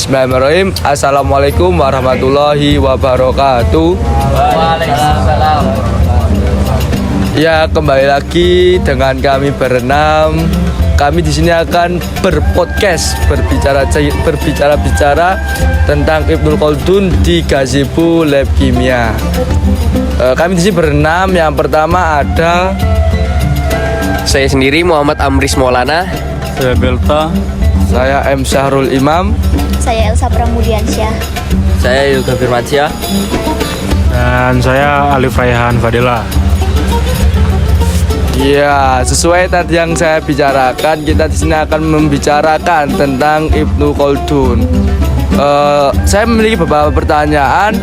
Bismillahirrahmanirrahim. Assalamualaikum warahmatullahi wabarakatuh. Waalaikumsalam. Ya, kembali lagi dengan kami berenam. Kami di sini akan berpodcast, berbicara tentang Ibnul Khaldun di Gazebo Lab Kimia. Kami di sini berenam. Yang pertama ada Saya sendiri Muhammad Amris Maulana. Saya Belta. saya M. Syahrul Imam. Saya Elsa Pramudiansyah. Saya Yoga Firmansyah. Dan saya Alif Raihan Fadila. Ya, sesuai tadi yang saya bicarakan, kita di sini akan membicarakan tentang Ibnu Khaldun. Saya memiliki beberapa pertanyaan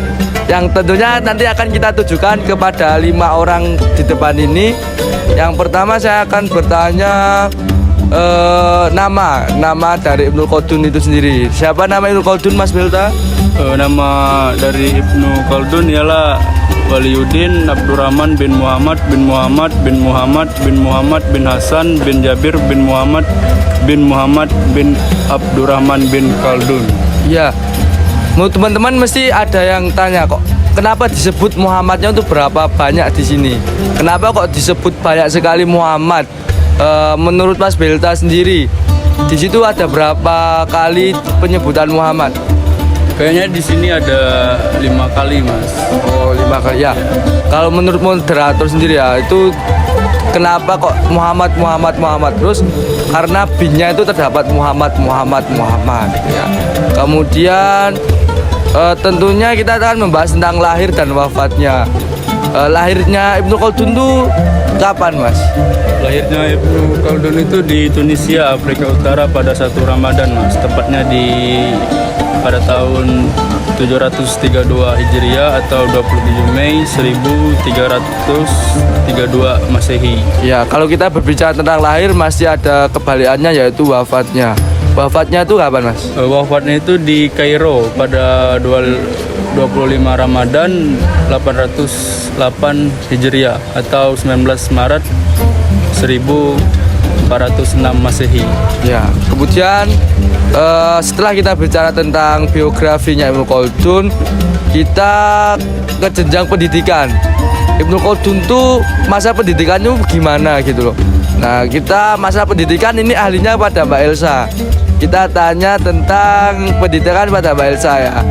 yang tentunya nanti akan kita tujukan kepada 5 orang di depan ini. Yang pertama saya akan bertanya nama dari Ibnu Khaldun itu sendiri. Siapa nama Ibnu Khaldun, Mas Belta? Nama dari Ibnu Khaldun ialah Waliuddin Abdurrahman bin Muhammad bin Muhammad bin Muhammad bin Muhammad bin Hasan bin Jabir bin Muhammad bin Abdurrahman bin Khaldun. Ya, menurut teman-teman mesti ada yang tanya kok, kenapa disebut Muhammadnya itu berapa banyak di sini? Kenapa kok disebut banyak sekali Muhammad? Menurut Mas Belta sendiri, di situ ada berapa kali penyebutan Muhammad? Kayaknya di sini ada 5 kali, Mas. Oh, 5 kali ya. Kalau menurut moderator sendiri ya, itu kenapa kok Muhammad terus? Karena bin-nya itu terdapat Muhammad ya. Kemudian tentunya kita akan membahas tentang lahir dan wafatnya. Lahirnya Ibnu Khaldun itu kapan, Mas? Lahirnya Ibnu Khaldun itu di Tunisia, Afrika Utara pada 1 Ramadan, Mas. Tepatnya pada tahun 732 Hijriah atau 27 Mei 1332 Masehi. Ya, kalau kita berbicara tentang lahir masih ada kebalikannya, yaitu wafatnya. Wafatnya itu kapan, Mas? Wafatnya itu di Kairo pada 25 Ramadan 808 Hijriah atau 19 Maret 1406 Masehi. Ya, kemudian setelah kita bicara tentang biografinya Ibnu Khaldun, kita ke jenjang pendidikan. Ibnu Khaldun tuh masa pendidikannya gimana gitu loh. Nah, kita masa pendidikan ini ahlinya pada Mbak Elsa. Kita tanya tentang pendidikan pada Mbak Elsa ya.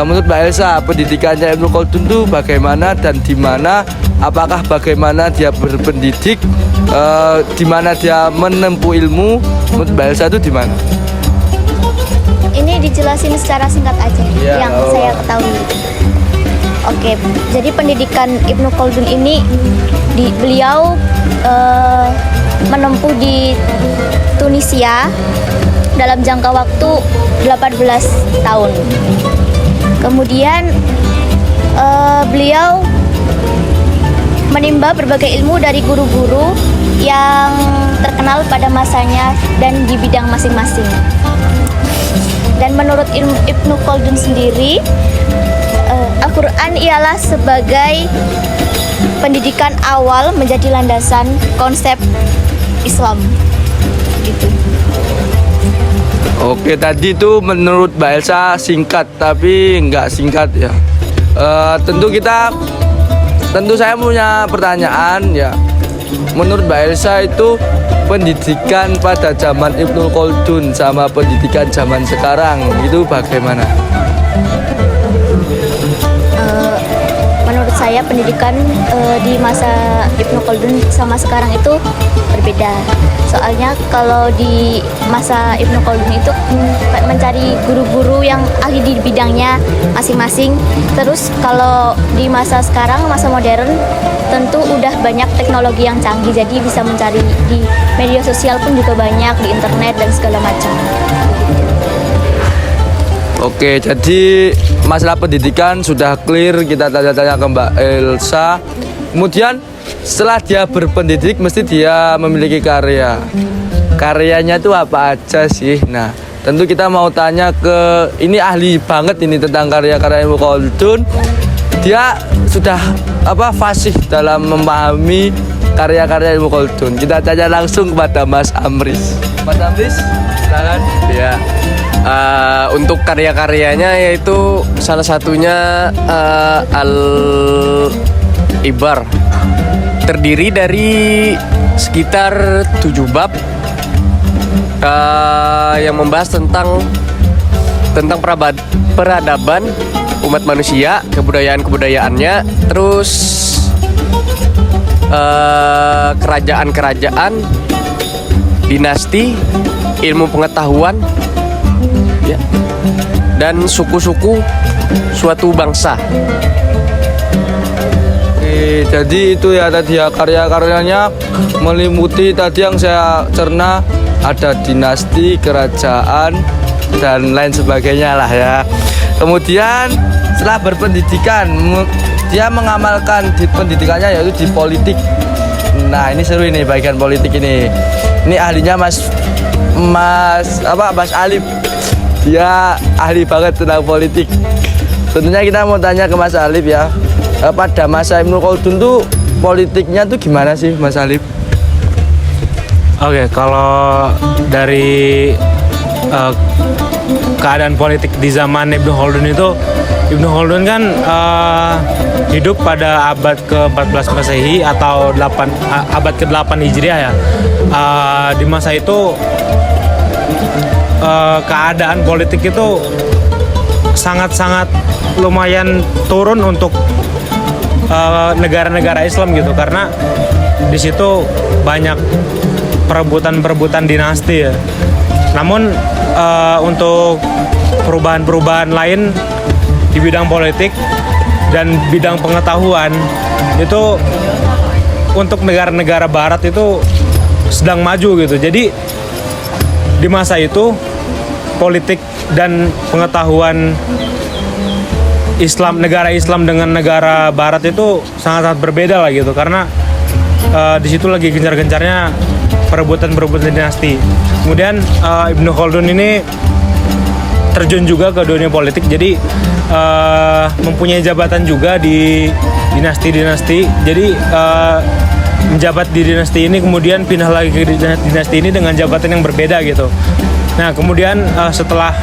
Menurut Mbak Elsa, pendidikannya Ibnu Khaldun tuh bagaimana dan di mana? Apakah bagaimana dia berpendidik? Di mana dia menempuh ilmu? Menurut Mbak Elsa itu di mana? Ini dijelasin secara singkat aja Ya, yang saya ketahui. Oke, jadi pendidikan Ibnu Khaldun ini beliau menempuh di Tunisia dalam jangka waktu 18 tahun. Kemudian beliau menimba berbagai ilmu dari guru-guru yang terkenal pada masanya dan di bidang masing-masing. Dan menurut Ibnu Khaldun sendiri, Al-Quran ialah sebagai pendidikan awal menjadi landasan konsep Islam. Gitu. Oke, tadi itu menurut Mbak Elsa singkat, tapi nggak singkat ya. Tentu saya punya pertanyaan ya. Menurut Mbak Elsa itu pendidikan pada zaman Ibnu Khaldun sama pendidikan zaman sekarang itu bagaimana? Menurut saya pendidikan di masa Ibnu Khaldun sama sekarang itu berbeda. Soalnya kalau di masa Ibnu Khaldun itu mencari guru-guru yang ahli di bidangnya masing-masing. Terus kalau di masa sekarang, masa modern, tentu udah banyak teknologi yang canggih. Jadi bisa mencari di media sosial pun juga banyak, di internet dan segala macam. Oke, jadi masalah pendidikan sudah clear, kita tanya-tanya ke Mbak Elsa. Kemudian setelah dia berpendidik mesti dia memiliki karya. Karyanya itu apa aja sih? Nah, tentu kita mau tanya ke ini ahli banget ini tentang karya-karya Ibnu Khaldun. Dia sudah fasih dalam memahami karya-karya Ibnu Khaldun. Kita tanya langsung kepada Mas Amris. Mas Amris, silakan. Ya. Untuk karya-karyanya yaitu salah satunya Al-Ibar, terdiri dari sekitar 7 bab yang membahas tentang peradaban umat manusia, kebudayaan-kebudayaannya, terus kerajaan-kerajaan, dinasti, ilmu pengetahuan, ya, dan suku-suku suatu bangsa. Oke, jadi itu ya tadi ya karya-karyanya meliputi tadi yang saya cerna, ada dinasti, kerajaan, dan lain sebagainya lah ya. Kemudian setelah berpendidikan, dia mengamalkan di pendidikannya yaitu di politik. Nah ini seru ini bagian politik ini. Ini ahlinya Mas Alif. Dia ahli banget tentang politik. Tentunya kita mau tanya ke Mas Alif ya. Pada masa Ibnu Khaldun tuh politiknya tuh gimana sih Mas Alif? Oke, kalau dari keadaan politik di zaman Ibnu Khaldun itu, Ibnu Khaldun kan hidup pada abad ke-14 Masehi atau abad ke-8 Hijriah ya. Di masa itu keadaan politik itu sangat-sangat lumayan turun untuk negara-negara Islam gitu, karena di situ banyak perebutan dinasti ya. Namun untuk perubahan-perubahan lain di bidang politik dan bidang pengetahuan itu untuk negara-negara barat itu sedang maju gitu. Jadi di masa itu politik dan pengetahuan Islam, negara Islam dengan negara barat itu sangat-sangat berbeda lah gitu, karena di situ lagi gencar-gencarnya perebutan dinasti. Kemudian Ibnu Khaldun ini terjun juga ke dunia politik, jadi mempunyai jabatan juga di dinasti-dinasti. Jadi menjabat di dinasti ini, kemudian pindah lagi ke dinasti ini dengan jabatan yang berbeda gitu. Nah kemudian setelah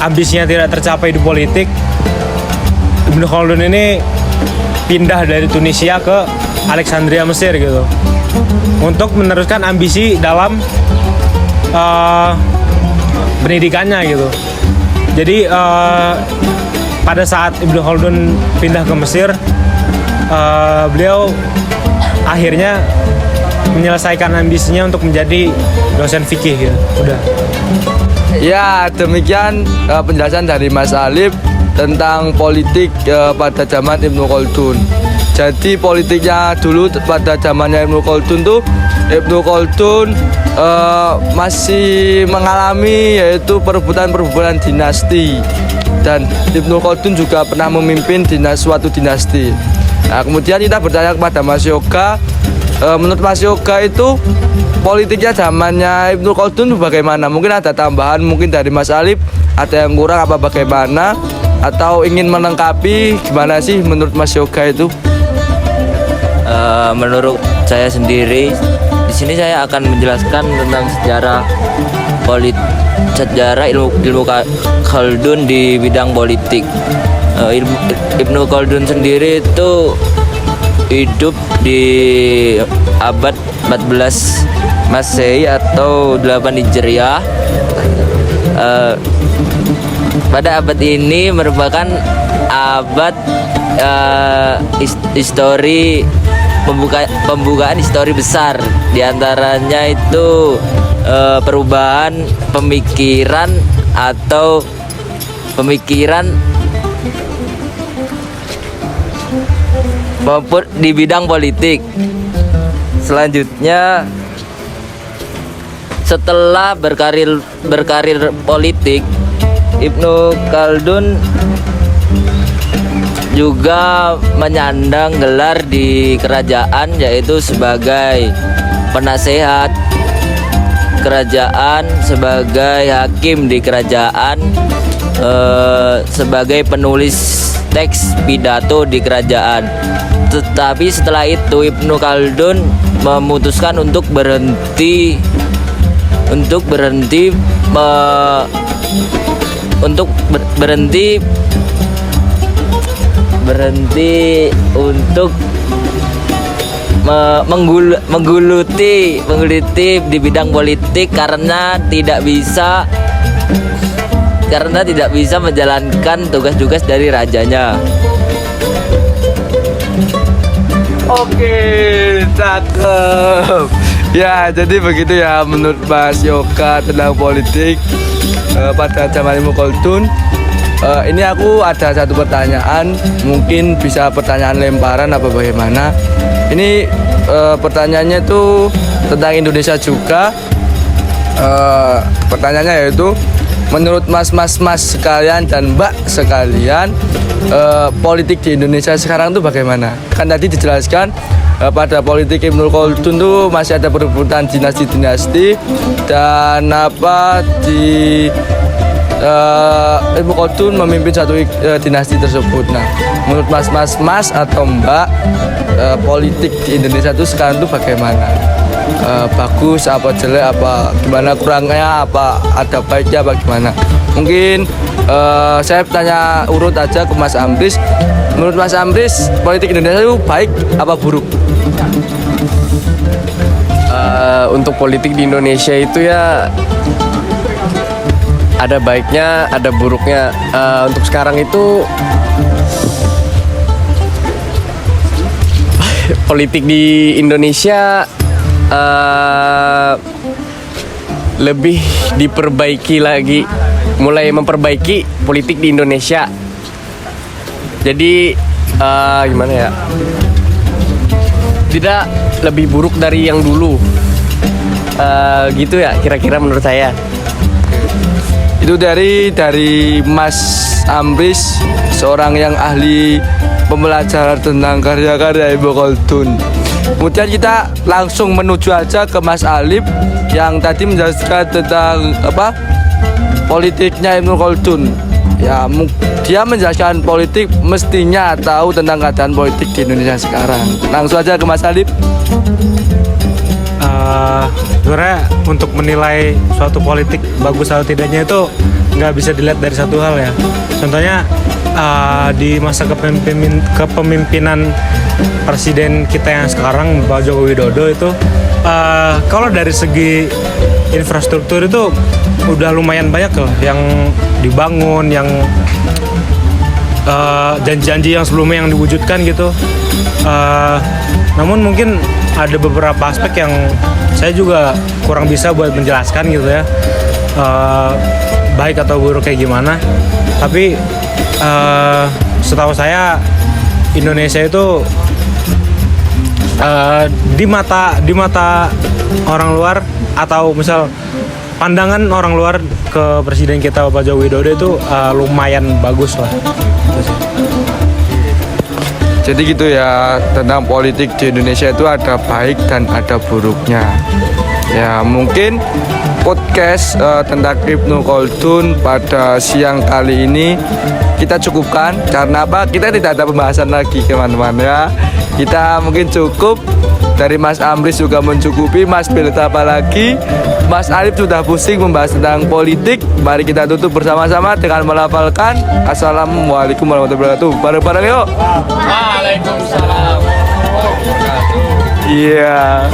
ambisinya tidak tercapai di politik, Ibnu Khaldun ini pindah dari Tunisia ke Alexandria, Mesir gitu, untuk meneruskan ambisi dalam pendidikannya gitu. Jadi pada saat Ibnu Khaldun pindah ke Mesir, beliau akhirnya menyelesaikan ambisinya untuk menjadi dosen fikih gitu. Udah. Ya demikian penjelasan dari Mas Alif tentang politik pada zaman Ibnu Khaldun. Jadi politiknya dulu pada zamannya Ibnu Khaldun tuh, Ibnu Khaldun masih mengalami yaitu perebutan dinasti, dan Ibnu Khaldun juga pernah memimpin suatu dinasti. Nah kemudian kita bertanya kepada Mas Yoga, menurut Mas Yoga itu politiknya zamannya Ibnu Khaldun bagaimana? Mungkin ada tambahan mungkin dari Mas Alif, ada yang kurang apa bagaimana? Atau ingin melengkapi gimana sih menurut Mas Yoga itu? Menurut saya sendiri, di sini saya akan menjelaskan tentang sejarah ilmu Khaldun di bidang politik. Ibnu Khaldun sendiri itu hidup di abad 14 Masehi atau 8 Hijriah. Pada abad ini merupakan abad histori pembukaan histori besar, diantaranya itu perubahan pemikiran di bidang politik. Selanjutnya, setelah berkarir politik, Ibnu Khaldun juga menyandang gelar di kerajaan, yaitu sebagai penasehat kerajaan, sebagai hakim di kerajaan, sebagai penulis teks pidato di kerajaan. Tetapi setelah itu Ibnu Khaldun memutuskan untuk berhenti untuk berhenti untuk menggeluti di bidang politik karena tidak bisa menjalankan tugas-tugas dari rajanya. Oke, cakep. Ya, jadi begitu ya menurut Mas Yoga tentang politik pada zaman Ibnu Khaldun. Ini aku ada satu pertanyaan, mungkin bisa pertanyaan lemparan apa bagaimana. Ini pertanyaannya itu tentang Indonesia juga. Pertanyaannya yaitu, menurut mas sekalian dan mbak sekalian, politik di Indonesia sekarang itu bagaimana? Kan tadi dijelaskan pada politik Ibnu Khaldun itu masih ada perebutan dinasti-dinasti dan Ibnu Khaldun memimpin satu dinasti tersebut. Nah, menurut mas atau mbak, politik di Indonesia itu sekarang itu bagaimana? Bagus apa jelek, apa gimana kurangnya, apa ada baiknya, apa gimana? Mungkin saya tanya urut aja ke Mas Amris. Menurut Mas Amris, politik Indonesia itu baik apa buruk? Untuk politik di Indonesia itu ya ada baiknya, ada buruknya. Untuk sekarang itu politik di Indonesia lebih diperbaiki lagi, mulai memperbaiki politik di Indonesia. Jadi gimana ya? Tidak lebih buruk dari yang dulu. Gitu ya kira-kira menurut saya. Itu dari Mas Amris, seorang yang ahli pembelajaran tentang karya-karya Ibnu Khaldun. Kemudian kita langsung menuju aja ke Mas Alif yang tadi menjelaskan tentang politiknya Ibnu Khaldun. Ya, dia menjelaskan politik, mestinya tahu tentang keadaan politik di Indonesia sekarang. Langsung aja ke Mas Alif. Sebenarnya untuk menilai suatu politik bagus atau tidaknya itu nggak bisa dilihat dari satu hal ya. Contohnya di masa kepemimpinan presiden kita yang sekarang, Pak Joko Widodo itu, kalau dari segi infrastruktur itu udah lumayan banyak loh yang dibangun, yang janji-janji yang sebelumnya yang diwujudkan gitu. Namun mungkin ada beberapa aspek yang saya juga kurang bisa buat menjelaskan gitu ya, baik atau buruk kayak gimana. Tapi setahu saya Indonesia itu di mata orang luar, atau misal pandangan orang luar ke presiden kita Bapak Joko Widodo itu lumayan bagus lah. Jadi gitu ya, tentang politik di Indonesia itu ada baik dan ada buruknya. Ya, mungkin podcast tentang Ibnu Khaldun pada siang kali ini kita cukupkan, karena apa? Kita tidak ada pembahasan lagi teman-teman ya. Kita mungkin cukup. Dari Mas Amris juga mencukupi. Mas Belta apa lagi? Mas Alif sudah pusing membahas tentang politik. Mari kita tutup bersama-sama dengan melafalkan Assalamualaikum warahmatullahi wabarakatuh. Bareng-bareng yuk. Waalaikumsalam. Iya.